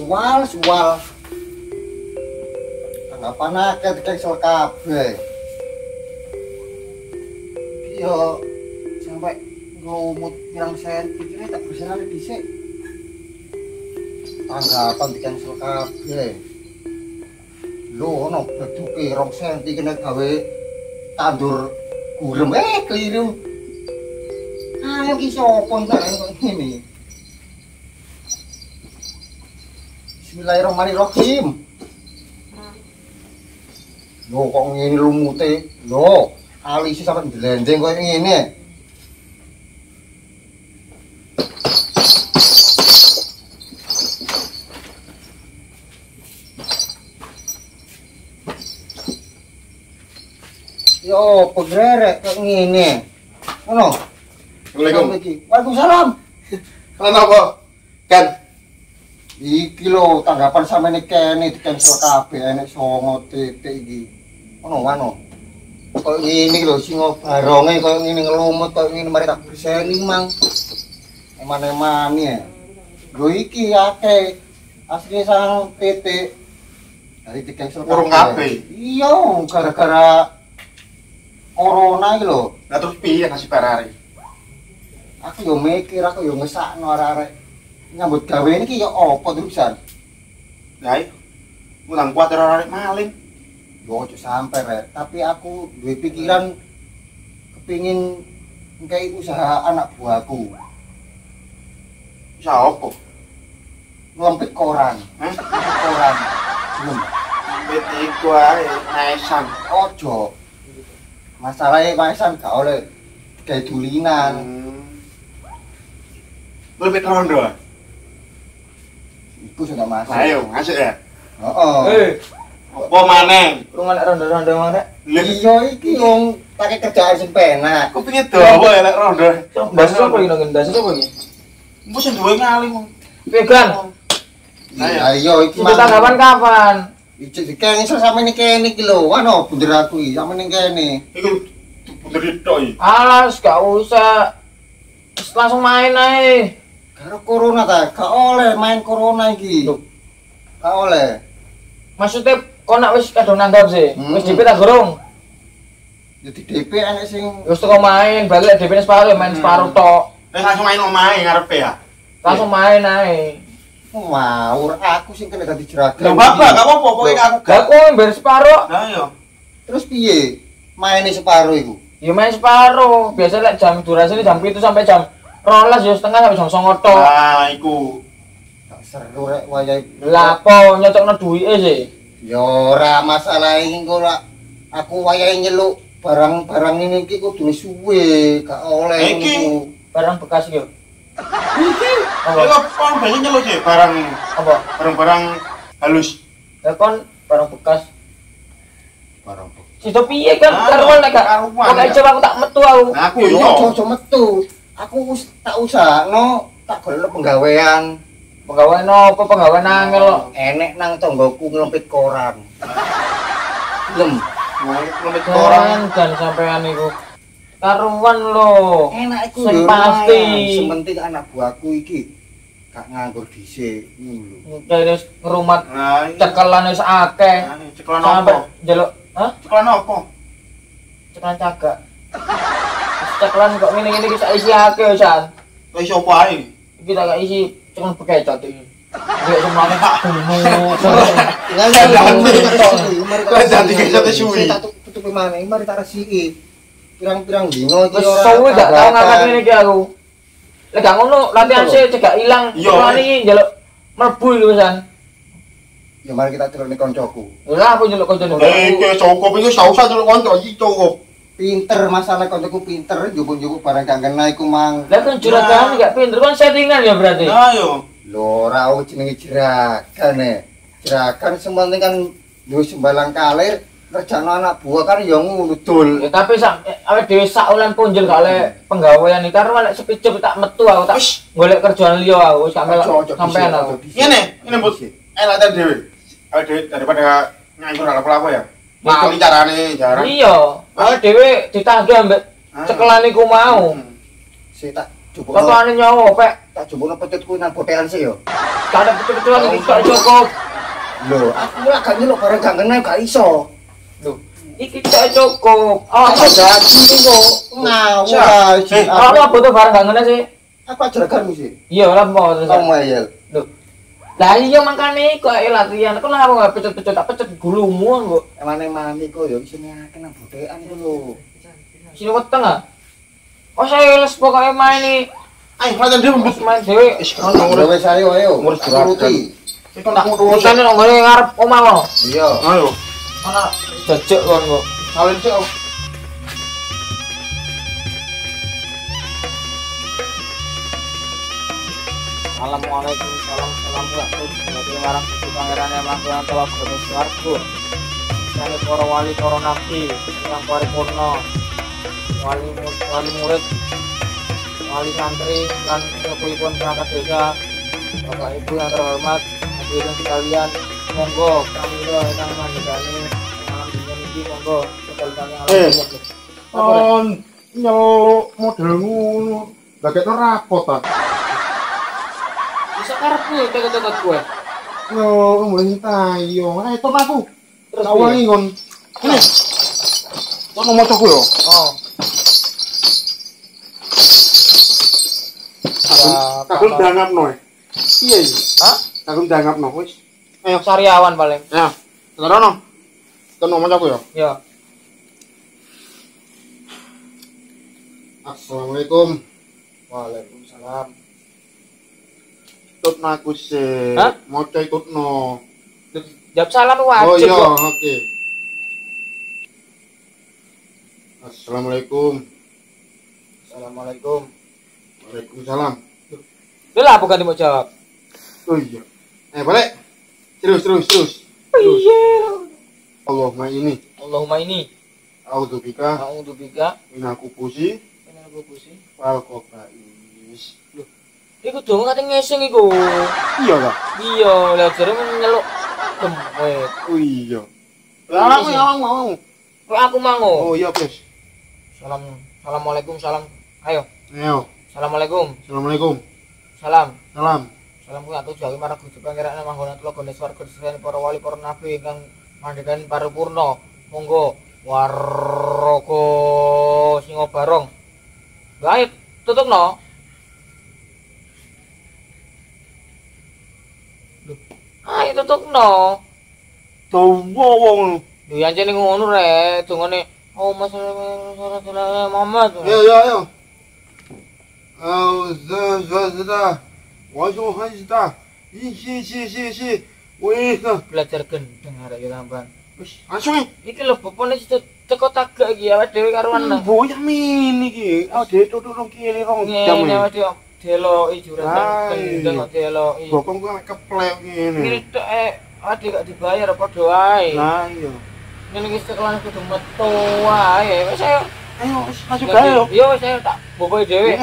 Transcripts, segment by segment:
suwal. Tanggapan akeh cancel kabeh. Yo sampai ngelumut pirang senti kene tak bersane dhisik. Tanggapan di cancel kabeh. Lho ono beduke 2 senti kene gawe tandur gurem keliru. Ayo ki sapa ndak kok ngene. Bismillahirrahmanirrahim. Lho kok ngene lumute. Lho, alise sampe ndelendeng koyo ngene. Yo, pegrerek kok ngene. Ngono. Assalamualaikum. Waalaikumsalam. Kenapa? Kan Iki lho tanggapan sampeyan kene di cancel kabeh enek 9 titik iki. Ono. Kok ngene lho singo baronge koyo ngene ngelumut koyo ngene mari tak berseni mang. Eman-eman ya. Lho iki akeh asline sang titik. Dari di cancel urung kabeh. Iya, gara-gara corona iki lho. Lah terus piye nasib arek? Aku yo mikir, aku yo ngesakno arek-arek nyambut gawe iki yo apa terusan. Lah iki mulang kuat arek maling. Yo ojo sampe rek, tapi aku duwe pikiran kepingin ngkai usaha anak buahku. Usaha apa? Ngelempit koran. Hah? Koran. Belum. Ambet iku ae naesan. Ojo. Masalahnya maesan gak oleh kayak dulinan. Lebih rondo. Iku sudah masuk. Ayo, masuk ya. Heeh. Apa maneh? Rungan rondo-rondo mana? Iya iki wong pakai kerjaan sing penak. Kok pengen dawa ya lek rondo. Mbak sapa iki nang ndas sapa iki? Mbok sing duwe ngali mong. Vegan. Ayo iki Itu tanggapan kapan? iki kene iso sampe kene iki lho. Ano bunder aku iki sampe ning kene. Iku bener tok iki. Alas, gak usah. Terus langsung main ae. Karo corona ta, gak oleh main corona iki. Gak oleh. Maksudnya kok nak wis kadung nanggap sih? Wis DP tak gorong. Jadi DP enek sing Wis teko main, balik DP separuh main separuh tok. Langsung main omahe ngarepe ya. Langsung main ae. ngawur aku sing kena dadi jeragan. Lah bapak gak apa-apa pokoke aku Gak kok ember separuh. Lah yo. Terus piye? Maine separo iku. Ya main separuh. Biasa lek jam durasinya jam 7 sampai jam 12 ya setengah sampai jam 9 tok. Nah, iku. Gak seru rek wayahe. Lah apa nyocokno duwike sih? Ya ora masalah iki kok lak aku wayahe nyeluk barang-barang ini iki kudune suwe, gak oleh Iki. ngono. Barang bekas iki. Iki. Apa? Lha kon banyak nyeluk sih barang Apa? barang-barang halus. Lah kon barang bekas. Barang bekas. Situ piye kan Ah, karuan lek gak. karuan, Kok ya. coba aku tak metu aku. Nah, aku Yo yo. ojo metu. Aku tak usahno, tak golek penggawean. Penggawean apa penggawean angel. Enek nang tonggoku ngelempit koran. Lem. Ngelempit Koran dan sampean iku. Karuan lho. Enak iku Sing yo, pasti. lumayan. Sementing anak buahku iki gak nganggur dhisik ngono lho. Kene ngrumat Nah, iya. cekelan wis akeh. Nah, cekelan Sampai apa? njaluk, hah? Cekelan apa? Cekelan cagak. Cekelan kok ngene-ngene iki sak isi akeh San. Kok iso apa ae? Iki tak gak isi cekelan bekecot iki. Iki semuanya bungu. Kok dadi kecete suwi? Tak tutupi maneh, mari tak resiki. Pirang-pirang dino iki Wis ora. suwe gak tau ngangkat ngene iki aku. Lek gak ngono latihan sih cegak ilang. Iya, Cekelan iki njaluk mlebu iki San. Ya mari kita turuni koncoku. Lah aku njaluk kancane. Iki cukup iki sak usah delok kanca iki cukup. Pinter masalah koncoku pinter, njupuk-njupuk barang gak kena iku mang. Lah kan juragan gak pinter kan settingan ya berarti. Nah, yo. Lho ora jenenge jeragan Jeragan sementing kan duwe sembalang kalir, kerjane anak buah kan ya ngono dul. Ya tapi sak awake dhewe sak ulan punjul gak oleh penggawean iki karo lek sepicep tak metu aku tak Wis. golek kerjaan liya aku wis gak melok Ojo, ojo, sampean dhisik, aku. ojo, dhisik. Ngene Bud. Enak ta dhewe. Awake dhewe daripada nganggur apa-apa ya. Mali carane jarang. Iya, awake dhewe ditagih ambek Ah. cekelan iku mau. Sik tak Totone nyawa, Pak. Tak jupukno petutku nang botehan sih yo. Kada betul-betul iki gak cukup. Lho, aku lak gak nyeluk bareng gak kena gak iso. Loh, iki gak cukup. Oh, Apa dadi kok ngawur aja. apa butuh barang gak ngene sih? Apa jeraganmu sih? Iya, lah mau terus. Kamu ayel. Loh. Lah iya makane kok ae latihan. Kenapa gak pecet-pecet tak pecet gulumu kok. Emane-mane kok yo isine akeh nang botehan iku lho. Sini weteng ah. Oh, saya les pokoknya main nih. Ayo, latihan dhewe mbut. Main dewe. Lho wis ayo. Ngurus juragan. Tak urusane nang ngene ngarep omah kok. Iya. Ayo. Ana jejek kon kok. Salin sik. Assalamualaikum warahmatullahi wabarakatuh. Marang Gusti Pangeran Emang Tuhan Tawa Gede Swarga. Sane para wali para nabi yang paripurna. Wali murid, wali santri lan sepuhipun perangkat desa. Bapak Ibu yang terhormat, hadirin sekalian, monggo pramila ingkang mandhegani malam dina niki monggo kedalutan alam. Nyeluk model ngono. Lah kek rapot ta. Bisa karepku keket kowe. Yo, mulai tayo. Ayo ton aku. Terus Sawangi kon. Ini. Kon mau coba yo. Oh. Kagum dangapno. Iya iki. Hah? Kagum dangapno wis. Ayo sariawan paling. Ya. Terono. Kon mau coba yo. Ya. Assalamualaikum. Waalaikumsalam. Tutna aku sih. Hah? Mau coy tutno. Jawab salam Oh wajib iya, kok. oke. Assalamualaikum. Assalamualaikum. Waalaikumsalam. Lu lah bukan mau jawab. Oh iya. Balik. Terus. Iya. Allahumma ini. Allahumma ini. A'udzubika A'udzubika minal kubusi minal khubusi wal khaba'is. iku dong kate ngeseng iku. Iya ta? Iya, lah jare nyeluk gemet. Oh iya. Lah aku mau. Kok aku mango. Oh iya, Bos. Assalamualaikum, salam. Ayo. Ayo. Assalamualaikum. Assalamualaikum. Salam. Salam. Salam kuwi atus jawi marang Gusti Pangeran manggon atlo gone swarga diseni para wali para nabi ingkang mandhegaken paripurna. Monggo warga Singo Barong. Baik, tutupno. Ayo tutupno. Dawa wong. Lho ya jane ngono rek, dongane oh Mas Muhammad. Ayo. Zazada. Wajhu hajda. Si. Wih. Belajar gendeng arek ya tambahan. Wis, langsung Iki lho bapane teko tagak iki awake dhewe karo ana. boyah mini iki. Awake tutuk nang kene rong jam. Ngene awake dhewe deloki juragan gendeng kok deloki. Bokong ku keplek ngene. Iki tok awake gak dibayar padha wae. Lah iya. Ngene iki sekolah kudu metu wae. Wis ayo. Ayo, masuk gawe yo. Yo wis ayo tak boboke dhewe.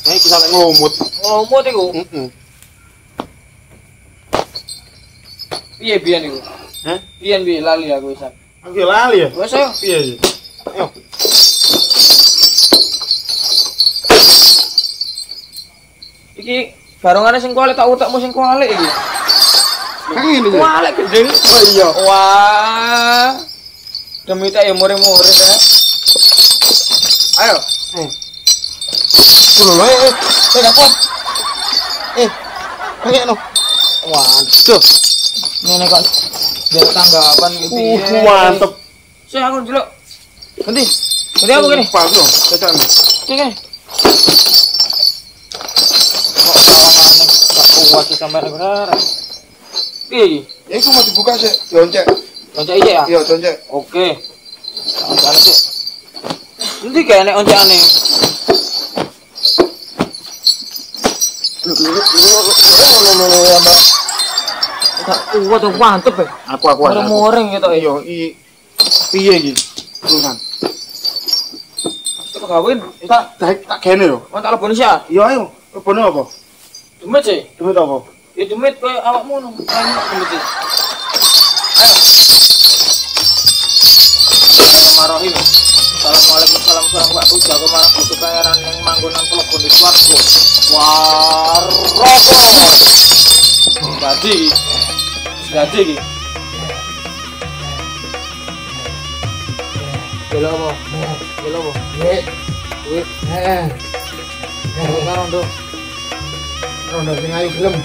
Nek kita lek ngomot. Ngomot iku. Heeh. Piye biyen iku? Hah? Piye lali aku wisan. Aku lali ya. Wis ayo. Piye iki? Ayo. Iki barongane sing kualik tak utekmu sing kualik iki. Kang ngene iki. Kualik gendeng. Oh iya. Wah. Demi tak ya murid-murid ya. Ayo. Kulo lho. Dapat. Kayak no. Waduh. Ngene kok dari tanggapan gitu. Mantep. Saya aku dulu. Ganti. Ganti aku gini. Pas yo, cocok. Gini. Kok sawangan gak kuat sih sampai bener. Piye? Ya iku mau dibuka sih. Loncek. Loncek iya ya? Iya, loncek. Oke. Jangan sih. Nanti kayak nek oncane. Kuat tuh mantep ya. Aku. Muring gitu ya. Iya, piye iki? Terusan. Itu kawin. Tak kene yo. Mau tak leboni sih. Iya ayo. Lebone apa? Demit sih. Demit apa? Ya demit koyo awakmu nang demit sih. Ayo. Bismillahirrahmanirrahim. Assalamualaikum warahmatullahi wabarakatuh. Jaga marang Gusti Pangeran ning manggonan telepon di swarga. Waroko. Dadi iki. Gelo apa? Gelo apa? Wih. Rondo. Rondo sing ayu gelem.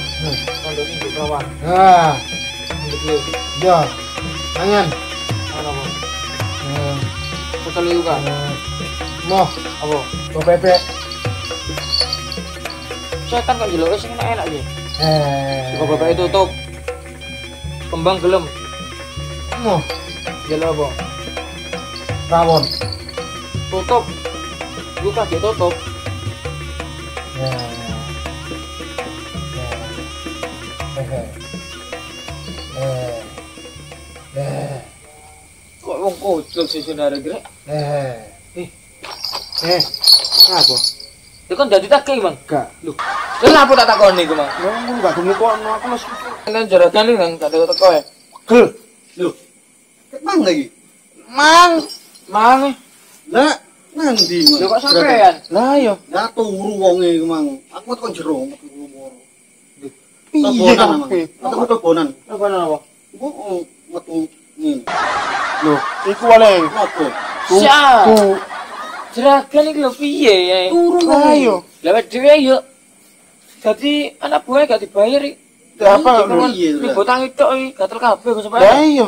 Rondo sing dikawan. Ah, Iki. ya. Mangan. Ana apa? Betul juga. Moh, Apa? go bebek. Setan kok jeluk sing enak iki. Kok bapak itu tutup. Kembang gelem. Moh, Gelo apa? rawon. Tutup. Luka dia tutup. Kok wong kocok sih saudara grek? Apa? Itu kan dadi tak Mang. Gak. Lho. Kenapa tak takoni iku, Mang? Aku gak gemukno, aku wis Kan jarakan iki nang gak teko ya. gel. Lho, Mang lagi. Mang. Lah, nanti Lho kok sampean? Lah yo, lah turu wonge iku mang. Aku tekan jero. Piye kabeh? Aku tobonan. Apa napa? Aku metu ngene. Loh, iku wae. Apa? Siap. Jeragan iki lho piye ya? Turu Ayo. Lewat dhewe yo. Dadi anak buah gak dibayar iki. Lah apa? Piye? Botang itu gatel kabeh kok Lah sampean. iya.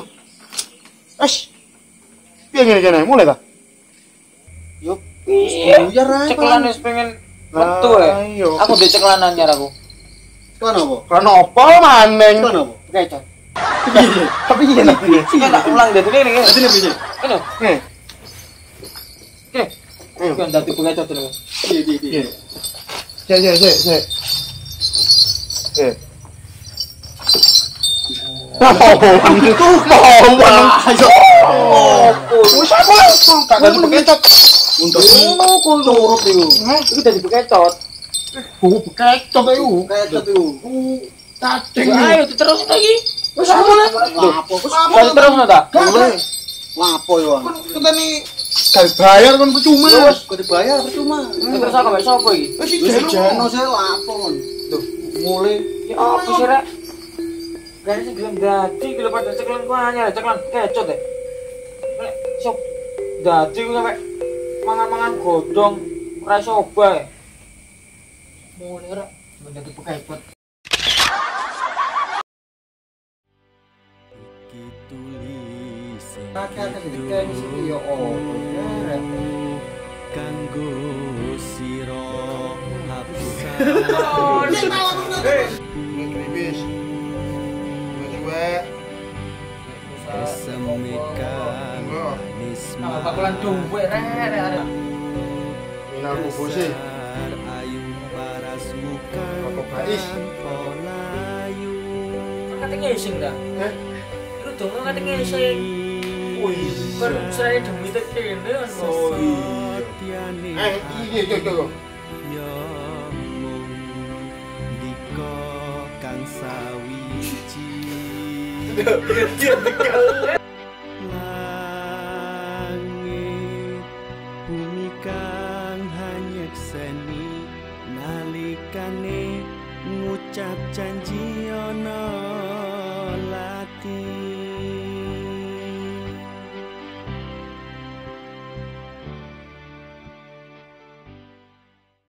Piye ngene mulai ta? Yo piye? Ya ra. Ceklan wis pengen metu Lah, ya. iya. Aku ndek ceklan anyar aku. Kan apa? Karena apa maneng? Kan apa? Kecot. Tapi iya lah. Sing tak ulang dadi ngene. Dadi piye? Ngono. Nih. Oke. Ayo. Kan dadi pengecot lho. Piye? Cek. Wis apa? Gak ada bekecot. Untuk turut iku. Iki dadi pengecot. Bekecot iku. Bekecot iku. Cacing. Ayo diterus lagi. Wis apa lho? Lapo? Wis terus ta? Lapo yo. Kita nih gak bayar kan percuma. Wes, kok dibayar percuma. Terus aku mbek sapa iki? Wis jeno saya lapo kon. Tuh, mulai Ya apa sih rek? Gak sih gelem dadi kalau pada ceklan ku anyar ceklan kecot deh. Nek sop dadi ku sampe mangan-mangan godhong ora iso obah. Mulai rek menjadi pekepet. kakak ketika di situ ya oh. Kanggo siro hapsa Kribis. Semekan nisma Bakalan duwe rek ada. Minal kubusi. ayu paras muka Rokok bais. polayu Kate ngising dah. Lu dong kate ngising. Wih. Kan saya demi tekene kan. Sotiane Iya. yo mung diko kang sawiji langit bumi kang hanyekseni nalikane ngucap janji ana lati